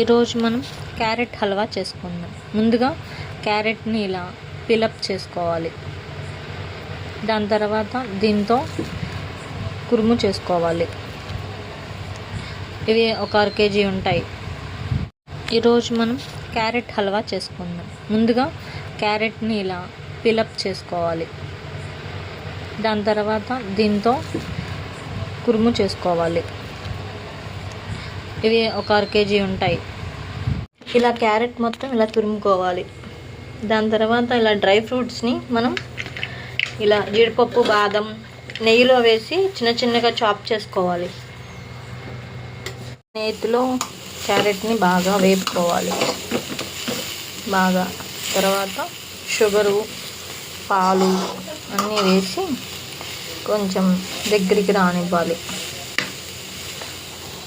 ఈరోజు మనం క్యారెట్ హల్వా చేసుకుందాం. ముందుగా క్యారెట్ని ఇలా పిలప్ చేసుకోవాలి. దాని తర్వాత దీంతో కురుము చేసుకోవాలి. ఇవి ఒక 1/2 kg ఉంటాయి. ఈరోజు మనం క్యారెట్ హల్వా చేసుకుందాం. ముందుగా క్యారెట్ని ఇలా పిలప్ చేసుకోవాలి. దాని తర్వాత దీంతో కురుము చేసుకోవాలి. ఇవి ఒక 1/2 kg ఉంటాయి. ఇలా క్యారెట్ మొత్తం ఇలా తురుముకోవాలి. దాని తర్వాత ఇలా డ్రై ఫ్రూట్స్ని మనం ఇలా జీడిపప్పు, బాదం నెయ్యిలో వేసి చిన్న చిన్నగా చాప్ చేసుకోవాలి. నేతిలో క్యారెట్ని బాగా వేపుకోవాలి. బాగా తర్వాత షుగరు, పాలు అన్నీ వేసి కొంచెం దగ్గరికి రానివ్వాలి.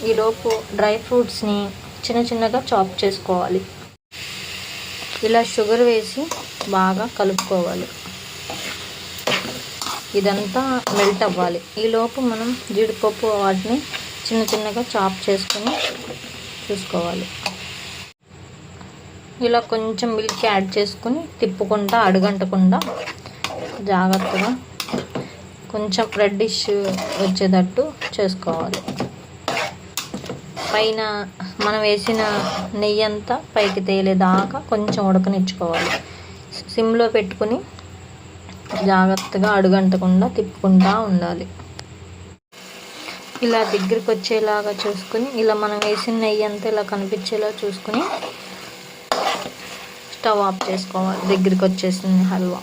ఈలోపు డ్రై ఫ్రూట్స్ని చిన్న చిన్నగా చాప్ చేసుకోవాలి. ఇలా షుగర్ వేసి బాగా కలుపుకోవాలి. ఇదంతా మెల్ట్ అవ్వాలి. ఈలోపు మనం జీడిపప్పు వాటిని చిన్న చిన్నగా చాప్ చేసుకొని చూసుకోవాలి. ఇలా కొంచెం మిల్క్ యాడ్ చేసుకుని తిప్పుకుంటా అడుగంటకుండా జాగ్రత్తగా కొంచెం రెడ్డిష్ వచ్చేటట్టు చేసుకోవాలి. పైన మనం వేసిన నెయ్యి అంతా పైకి తేలేదాకా కొంచెం ఉడకనిచ్చుకోవాలి. సిమ్లో పెట్టుకుని జాగ్రత్తగా అడుగంటకుండా తిప్పుకుంటూ ఉండాలి. ఇలా దగ్గరికి వచ్చేలాగా చూసుకుని ఇలా మనం వేసిన నెయ్యి అంతా ఇలా కనిపించేలా చూసుకుని స్టవ్ ఆఫ్ చేసుకోవాలి. దగ్గరికి వచ్చేసింది హల్వా.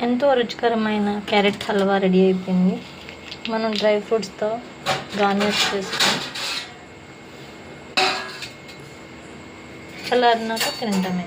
ఎంతో రుచికరమైన క్యారెట్ హల్వా రెడీ అయిపోయింది. మనం డ్రై ఫ్రూట్స్తో గార్నిష్ చేసుకొని చల్లారినాక తింటామే.